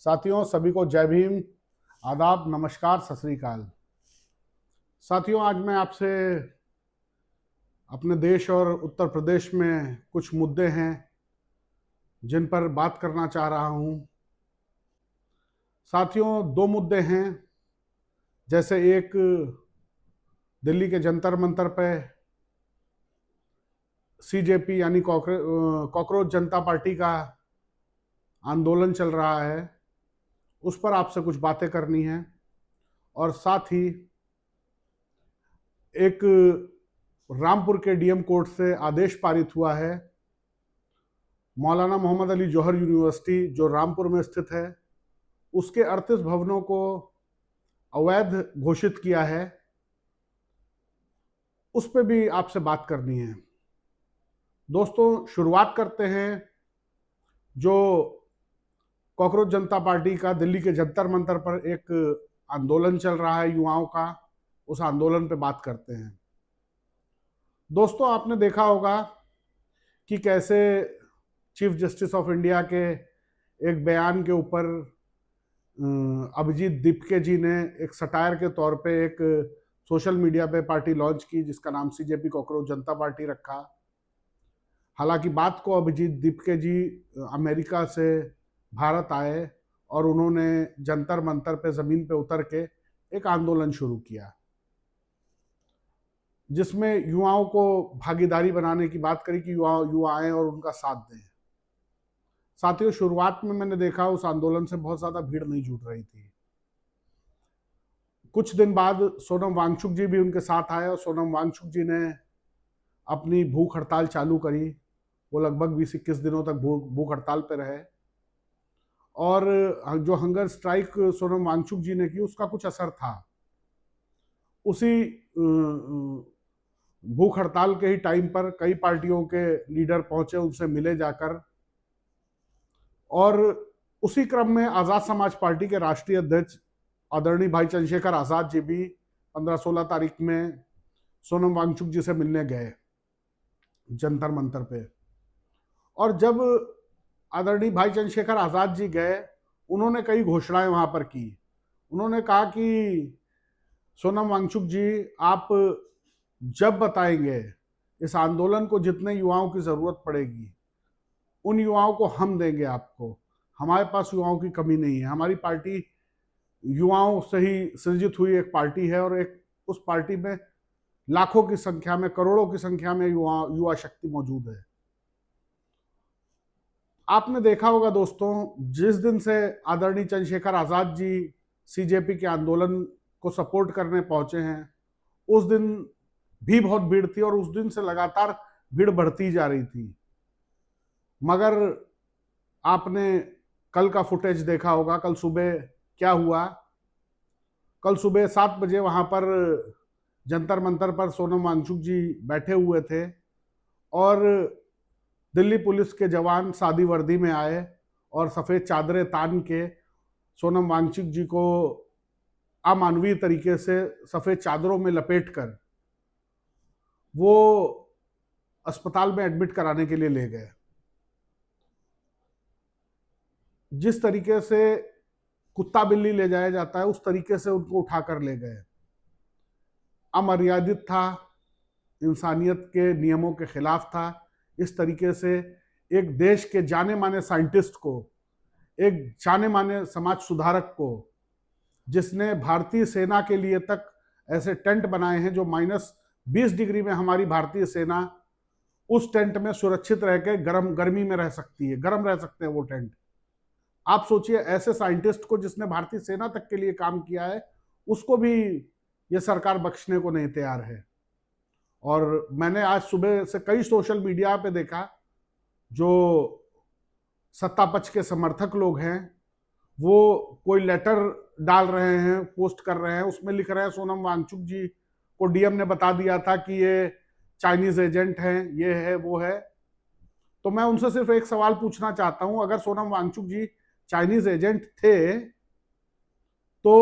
साथियों, सभी को जय भीम, आदाब, नमस्कार, सत श्री अकाल। साथियों, आज मैं आपसे अपने देश और उत्तर प्रदेश में कुछ मुद्दे हैं जिन पर बात करना चाह रहा हूं। साथियों, दो मुद्दे हैं। जैसे एक, दिल्ली के जंतर मंतर पे सीजेपी यानी कॉकरोच जनता पार्टी का आंदोलन चल रहा है, उस पर आपसे कुछ बातें करनी है। और साथ ही एक रामपुर के डीएम कोर्ट से आदेश पारित हुआ है। मौलाना मोहम्मद अली जौहर यूनिवर्सिटी जो रामपुर में स्थित है, उसके 38 भवनों को अवैध घोषित किया है। उस पर भी आपसे बात करनी है। दोस्तों, शुरुआत करते हैं जो कॉकरोच जनता पार्टी का दिल्ली के जंतर मंतर पर एक आंदोलन चल रहा है युवाओं का, उस आंदोलन पे बात करते हैं। दोस्तों, आपने देखा होगा कि कैसे चीफ जस्टिस ऑफ इंडिया के एक बयान के ऊपर अभिजीत दीपके जी ने एक सटायर के तौर पे एक सोशल मीडिया पे पार्टी लॉन्च की जिसका नाम सीजेपी कॉकरोच जनता पार्टी रखा। हालांकि बात को अभिजीत दीपके जी अमेरिका से भारत आए और उन्होंने जंतर मंतर पे जमीन पे उतर के एक आंदोलन शुरू किया जिसमें युवाओं को भागीदारी बनाने की बात करी कि युवा आए और उनका साथ दें। साथियों, शुरुआत में मैंने देखा उस आंदोलन से बहुत ज्यादा भीड़ नहीं जुट रही थी। कुछ दिन बाद सोनम वांगचुक जी भी उनके साथ आए और सोनम वांगचुक जी ने अपनी भूख हड़ताल चालू करी। वो लगभग 20-21 दिनों तक भूख हड़ताल पे रहे और जो हंगर स्ट्राइक सोनम वांगचुक जी ने की उसका कुछ असर था। उसी भूख हड़ताल के ही टाइम पर कई पार्टियों के लीडर पहुंचे, उनसे मिले जाकर। और उसी क्रम में आजाद समाज पार्टी के राष्ट्रीय अध्यक्ष आदरणीय भाई चंद्रशेखर आजाद जी भी 15-16 तारीख में सोनम वांगचुक जी से मिलने गए जंतर मंतर पे। और जब आदरणीय भाई चंद्रशेखर आजाद जी गए, उन्होंने कई घोषणाएं वहां पर की। उन्होंने कहा कि सोनम वांगचुक जी, आप जब बताएंगे इस आंदोलन को जितने युवाओं की जरूरत पड़ेगी उन युवाओं को हम देंगे आपको। हमारे पास युवाओं की कमी नहीं है। हमारी पार्टी युवाओं से ही सृजित हुई एक पार्टी है और एक उस पार्टी में लाखों की संख्या में, करोड़ों की संख्या में युवा शक्ति मौजूद है। आपने देखा होगा दोस्तों, जिस दिन से आदरणीय चंद्रशेखर आजाद जी सीजेपी के आंदोलन को सपोर्ट करने पहुंचे हैं, उस दिन भी बहुत भीड़ थी और उस दिन से लगातार भीड़ बढ़ती जा रही थी। मगर आपने कल का फुटेज देखा होगा। कल सुबह क्या हुआ? कल सुबह 7 बजे वहां पर जंतर मंतर पर सोनम वांगचुक जी बैठे हुए थे और दिल्ली पुलिस के जवान सादी वर्दी में आए और सफेद चादरें तान के सोनम वांगचुक जी को अमानवीय तरीके से सफेद चादरों में लपेटकर वो अस्पताल में एडमिट कराने के लिए ले गए। जिस तरीके से कुत्ता बिल्ली ले जाया जाता है, उस तरीके से उनको उठाकर ले गए। अमर्यादित था, इंसानियत के नियमों के खिलाफ था। इस तरीके से एक देश के जाने माने साइंटिस्ट को, एक जाने माने समाज सुधारक को, जिसने भारतीय सेना के लिए तक ऐसे टेंट बनाए हैं जो -20 डिग्री में हमारी भारतीय सेना उस टेंट में सुरक्षित रह के गर्मी में रह सकती है, गर्म रह सकते हैं वो टेंट। आप सोचिए, ऐसे साइंटिस्ट को जिसने भारतीय सेना तक के लिए काम किया है, उसको भी ये सरकार बख्शने को नहीं तैयार है। और मैंने आज सुबह से कई सोशल मीडिया पे देखा, जो सत्ता पक्ष के समर्थक लोग हैं वो कोई लेटर डाल रहे हैं, पोस्ट कर रहे हैं, उसमें लिख रहे हैं सोनम वांगचुक जी को डीएम ने बता दिया था कि ये चाइनीज एजेंट हैं, ये है वो है। तो मैं उनसे सिर्फ एक सवाल पूछना चाहता हूं, अगर सोनम वांगचुक जी चाइनीज एजेंट थे तो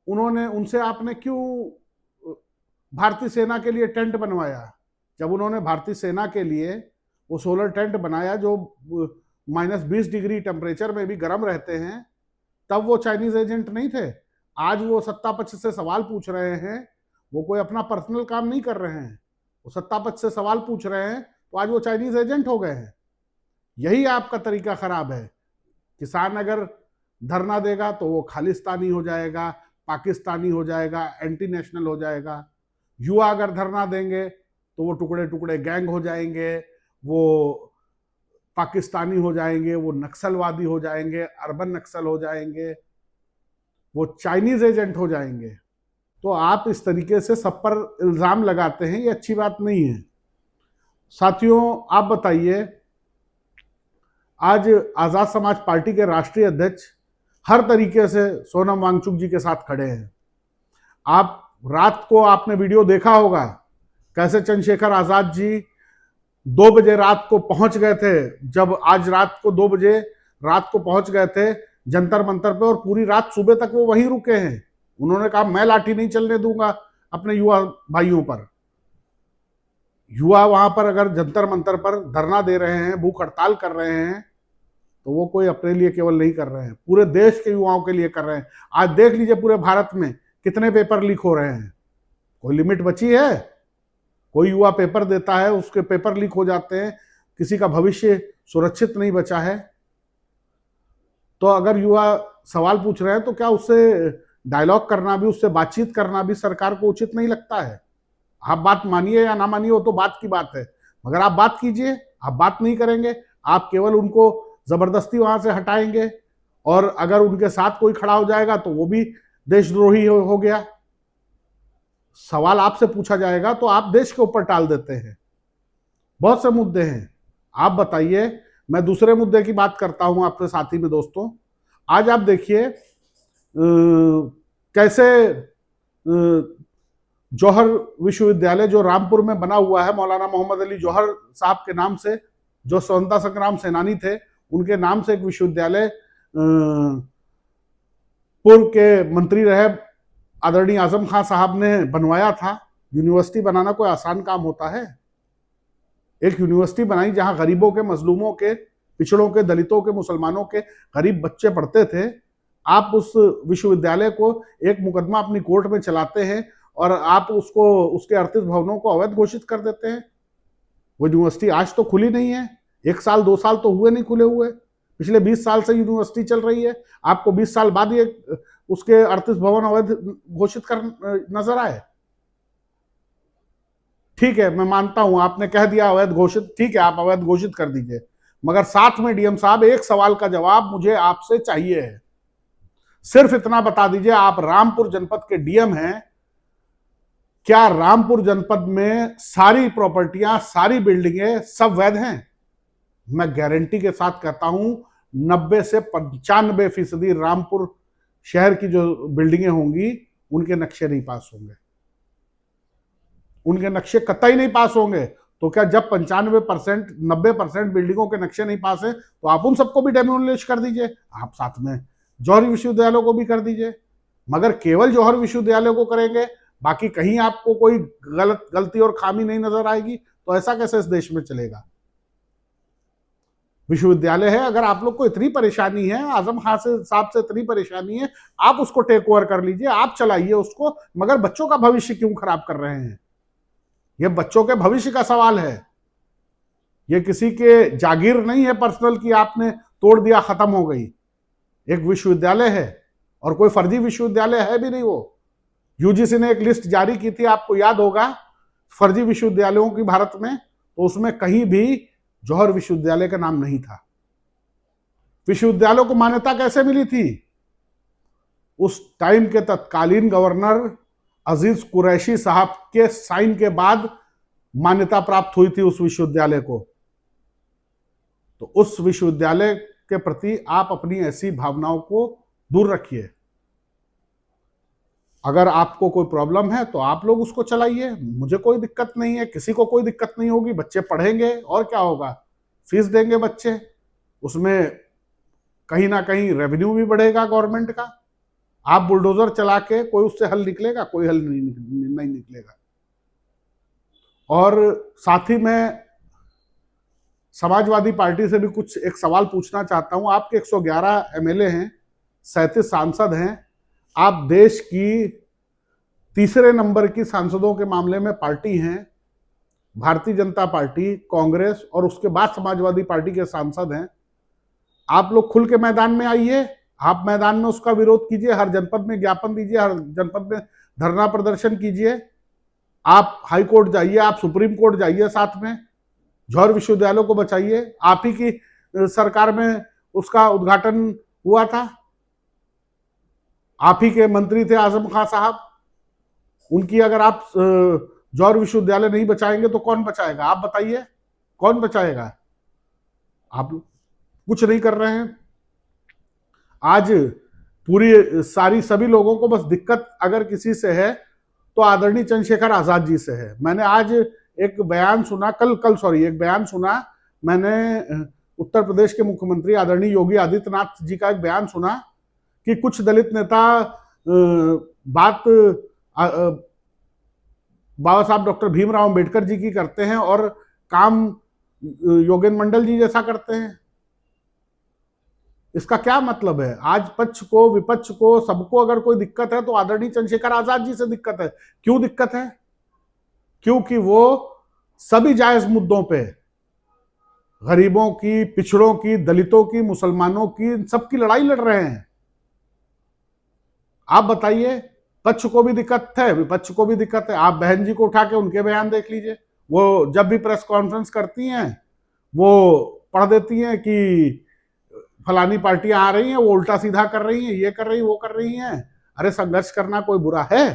उन्होंने उनसे आपने क्यों भारतीय सेना के लिए टेंट बनवाया? जब उन्होंने भारतीय सेना के लिए वो सोलर टेंट बनाया जो -20 डिग्री टेम्परेचर में भी गर्म रहते हैं, तब वो चाइनीज एजेंट नहीं थे। आज वो सत्ता पक्ष से सवाल पूछ रहे हैं, वो कोई अपना पर्सनल काम नहीं कर रहे हैं, वो सत्ता पक्ष से सवाल पूछ रहे हैं, तो आज वो चाइनीज एजेंट हो गए हैं। यही आपका तरीका खराब है। किसान अगर धरना देगा तो वो खालिस्तानी हो जाएगा, पाकिस्तानी हो जाएगा, एंटी नेशनल हो जाएगा। युवा अगर धरना देंगे तो वो टुकड़े टुकड़े गैंग हो जाएंगे, वो पाकिस्तानी हो जाएंगे, वो नक्सलवादी हो जाएंगे, अर्बन नक्सल हो जाएंगे, वो चाइनीज एजेंट हो जाएंगे। तो आप इस तरीके से सब पर इल्जाम लगाते हैं, ये अच्छी बात नहीं है। साथियों, आप बताइए, आज आजाद समाज पार्टी के राष्ट्रीय अध्यक्ष हर तरीके से सोनम वांगचुक जी के साथ खड़े हैं। आप रात को आपने वीडियो देखा होगा, कैसे चंद्रशेखर आजाद जी 2 बजे रात को पहुंच गए थे। जब आज रात को 2 बजे रात को पहुंच गए थे जंतर मंतर पे, और पूरी रात सुबह तक वो वहीं रुके हैं। उन्होंने कहा मैं लाठी नहीं चलने दूंगा अपने युवा भाइयों पर। युवा वहां पर अगर जंतर मंतर पर धरना दे रहे हैं, भूख हड़ताल कर रहे हैं, तो वो कोई अपने लिए केवल नहीं कर रहे हैं, पूरे देश के युवाओं के लिए कर रहे हैं। आज देख लीजिए पूरे भारत में कितने पेपर लीक हो रहे हैं। कोई लिमिट बची है? कोई युवा पेपर देता है, उसके पेपर लीक हो जाते हैं, किसी का भविष्य सुरक्षित नहीं बचा है। तो अगर युवा सवाल पूछ रहे हैं तो क्या उससे डायलॉग करना भी, उससे बातचीत करना भी सरकार को उचित नहीं लगता है? आप बात मानिए या ना मानिए, वो तो बात की बात है, मगर आप बात कीजिए। आप बात नहीं करेंगे, आप केवल उनको जबरदस्ती वहां से हटाएंगे, और अगर उनके साथ कोई खड़ा हो जाएगा तो वो भी देशद्रोही हो गया। सवाल आपसे पूछा जाएगा तो आप देश के ऊपर टाल देते हैं। बहुत से मुद्दे हैं, आप बताइए। मैं दूसरे मुद्दे की बात करता हूं आपके साथी में। दोस्तों, आज आप देखिए कैसे जौहर विश्वविद्यालय जो रामपुर में बना हुआ है, मौलाना मोहम्मद अली जौहर साहब के नाम से, जो स्वतंत्रता संग्राम सेनानी थे, उनके नाम से एक विश्वविद्यालय पूर्व के मंत्री रहे आदरणीय आजम खान साहब ने बनवाया था। यूनिवर्सिटी बनाना कोई आसान काम होता है? एक यूनिवर्सिटी बनाई जहां गरीबों के, मजलूमों के, पिछड़ों के, दलितों के, मुसलमानों के गरीब बच्चे पढ़ते थे। आप उस विश्वविद्यालय को एक मुकदमा अपनी कोर्ट में चलाते हैं और आप उसको, उसके 38 भवनों को अवैध घोषित कर देते हैं। वो यूनिवर्सिटी आज तो खुली नहीं है, 1 साल 2 साल तो हुए नहीं खुले हुए, पिछले 20 साल से यूनिवर्सिटी चल रही है। आपको 20 साल बाद ये उसके 38 भवन अवैध घोषित कर नजर आए? ठीक है, मैं मानता हूं आपने कह दिया अवैध घोषित, ठीक है, आप अवैध घोषित कर दीजिए, मगर साथ में डीएम साहब एक सवाल का जवाब मुझे आपसे चाहिए है। सिर्फ इतना बता दीजिए, आप रामपुर जनपद के डीएम हैं, क्या रामपुर जनपद में सारी प्रॉपर्टियां, सारी बिल्डिंगें सब वैध हैं? मैं गारंटी के साथ कहता हूं 90 से 95% रामपुर शहर की जो बिल्डिंगें होंगी उनके नक्शे नहीं पास होंगे, उनके नक्शे कतई नहीं पास होंगे। तो क्या जब 95% 90% बिल्डिंगों के नक्शे नहीं पास है तो आप उन सबको भी डेमोलिश कर दीजिए, आप साथ में जौहर विश्वविद्यालय को भी कर दीजिए। मगर केवल जौहर विश्वविद्यालय को करेंगे, बाकी कहीं आपको कोई गलती और खामी नहीं नजर आएगी, तो ऐसा कैसे इस देश में चलेगा? विश्वविद्यालय है, अगर आप लोग को इतनी परेशानी है, आजम खान से साहब से इतनी परेशानी है, आप उसको टेक ओवर कर लीजिए, आप चलाइए उसको, मगर बच्चों का भविष्य क्यों खराब कर रहे हैं? यह बच्चों के भविष्य का सवाल है, यह किसी के जागीर नहीं है पर्सनल की आपने तोड़ दिया खत्म हो गई। एक विश्वविद्यालय है, और कोई फर्जी विश्वविद्यालय है भी नहीं। वो यूजीसी ने एक लिस्ट जारी की थी, आपको याद होगा, फर्जी विश्वविद्यालयों की भारत में, तो उसमें कहीं भी जौहर विश्वविद्यालय का नाम नहीं था। विश्वविद्यालयों को मान्यता कैसे मिली थी? उस टाइम के तत्कालीन गवर्नर अजीज कुरैशी साहब के साइन के बाद मान्यता प्राप्त हुई थी उस विश्वविद्यालय को। तो उस विश्वविद्यालय के प्रति आप अपनी ऐसी भावनाओं को दूर रखिए। अगर आपको कोई प्रॉब्लम है तो आप लोग उसको चलाइए, मुझे कोई दिक्कत नहीं है, किसी को कोई दिक्कत नहीं होगी, बच्चे पढ़ेंगे और क्या होगा, फीस देंगे बच्चे, उसमें कहीं ना कहीं रेवेन्यू भी बढ़ेगा गवर्नमेंट का। आप बुलडोजर चला के कोई उससे हल निकलेगा? कोई हल नहीं निकलेगा। और साथ ही में समाजवादी पार्टी से भी कुछ एक सवाल पूछना चाहता हूं। आपके 111 एमएलए हैं, 37 सांसद हैं, आप देश की तीसरे नंबर की सांसदों के मामले में पार्टी हैं। भारतीय जनता पार्टी, कांग्रेस और उसके बाद समाजवादी पार्टी के सांसद हैं। आप लोग खुल के मैदान में आइए, आप मैदान में उसका विरोध कीजिए, हर जनपद में ज्ञापन दीजिए, हर जनपद में धरना प्रदर्शन कीजिए। आप हाई कोर्ट जाइए, आप सुप्रीम कोर्ट जाइए, साथ में जौहर विश्वविद्यालय को बचाइए। आप ही की सरकार में उसका उद्घाटन हुआ था, आप ही के मंत्री थे आजम खान साहब। उनकी अगर आप जौहर विश्वविद्यालय नहीं बचाएंगे तो कौन बचाएगा? आप बताइए, कौन बचाएगा? आप कुछ नहीं कर रहे हैं। आज पूरी सारी सभी लोगों को बस दिक्कत अगर किसी से है तो आदरणीय चंद्रशेखर आजाद जी से है। मैंने आज एक बयान सुना, एक बयान सुना मैंने उत्तर प्रदेश के मुख्यमंत्री आदरणीय योगी आदित्यनाथ जी का एक बयान सुना कि कुछ दलित नेता बात बाबा साहब डॉक्टर भीमराव अंबेडकर जी की करते हैं और काम योगेंद्र मंडल जी जैसा करते हैं। इसका क्या मतलब है? आज पक्ष को, विपक्ष को, सबको अगर कोई दिक्कत है तो आदरणीय चंद्रशेखर आजाद जी से दिक्कत है। क्यों दिक्कत है? क्योंकि वो सभी जायज मुद्दों पे, गरीबों की, पिछड़ों की, दलितों की, मुसलमानों की, सबकी लड़ाई लड़ रहे हैं। आप बताइए, पक्ष को भी दिक्कत है, विपक्ष को भी दिक्कत है। आप बहन जी को उठा के उनके बयान देख लीजिए। वो जब भी प्रेस कॉन्फ्रेंस करती हैं वो पढ़ देती हैं कि फलानी पार्टियां आ रही हैं, वो उल्टा सीधा कर रही हैं, ये कर रही, वो कर रही हैं। अरे संघर्ष करना कोई बुरा है?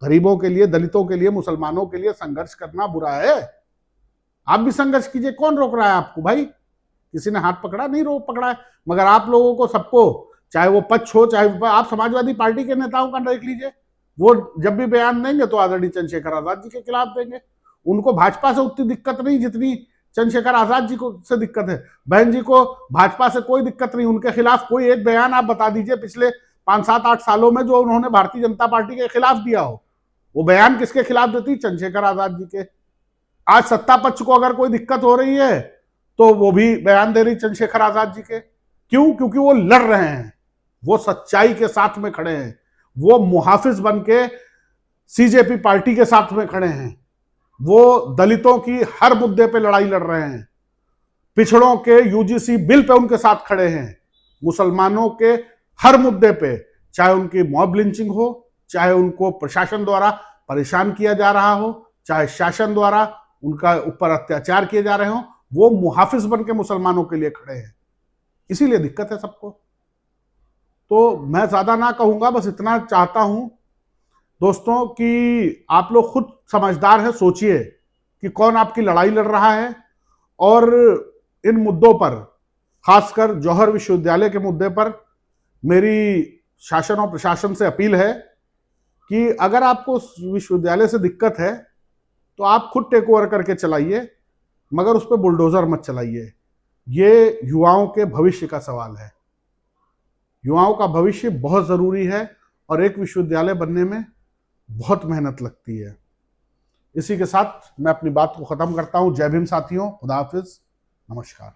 गरीबों के लिए, दलितों के लिए, मुसलमानों के लिए संघर्ष करना बुरा है? आप भी संघर्ष कीजिए, कौन रोक रहा है आपको भाई? किसी ने हाथ पकड़ा नहीं, रोक पकड़ा है। मगर आप लोगों को, सबको, चाहे वो पक्ष हो चाहे आप समाजवादी पार्टी के नेताओं का देख लीजिए, वो जब भी बयान देंगे तो आदरणीय चंद्रशेखर आजाद जी के खिलाफ देंगे। उनको भाजपा से उतनी दिक्कत नहीं जितनी चंद्रशेखर आजाद जी को से दिक्कत है। बहन जी को भाजपा से कोई दिक्कत नहीं, उनके खिलाफ कोई एक बयान आप बता दीजिए पिछले 5, 7, 8 सालों में जो उन्होंने भारतीय जनता पार्टी के खिलाफ दिया हो। वो बयान किसके खिलाफ देती? चंद्रशेखर आजाद जी के। आज सत्ता पक्ष को अगर कोई दिक्कत हो रही है तो वो भी बयान दे रही चंद्रशेखर आजाद जी के। क्यों? क्योंकि वो लड़ रहे हैं, वो सच्चाई के साथ में खड़े हैं, वो मुहाफिज बन के सीजेपी पार्टी के साथ में खड़े हैं, वो दलितों की हर मुद्दे पे लड़ाई लड़ रहे हैं, पिछड़ों के यूजीसी बिल पे उनके साथ खड़े हैं, मुसलमानों के हर मुद्दे पे, चाहे उनकी मॉब लिंचिंग हो, चाहे उनको प्रशासन द्वारा परेशान किया जा रहा हो, चाहे शासन द्वारा उनका ऊपर अत्याचार किए जा रहे हो, वो मुहाफिज बन के मुसलमानों के लिए खड़े हैं। इसीलिए दिक्कत है सबको। तो मैं ज्यादा ना कहूंगा, बस इतना चाहता हूं दोस्तों कि आप लोग खुद समझदार हैं, सोचिए कि कौन आपकी लड़ाई लड़ रहा है। और इन मुद्दों पर, खासकर जौहर विश्वविद्यालय के मुद्दे पर, मेरी शासन और प्रशासन से अपील है कि अगर आपको विश्वविद्यालय से दिक्कत है तो आप खुद टेक ओवर करके चलाइए, मगर उस पर बुलडोजर मत चलाइए। ये युवाओं के भविष्य का सवाल है। युवाओं का भविष्य बहुत जरूरी है और एक विश्वविद्यालय बनने में बहुत मेहनत लगती है। इसी के साथ मैं अपनी बात को खत्म करता हूं। जय भीम साथियों, खुदा हाफिज, नमस्कार।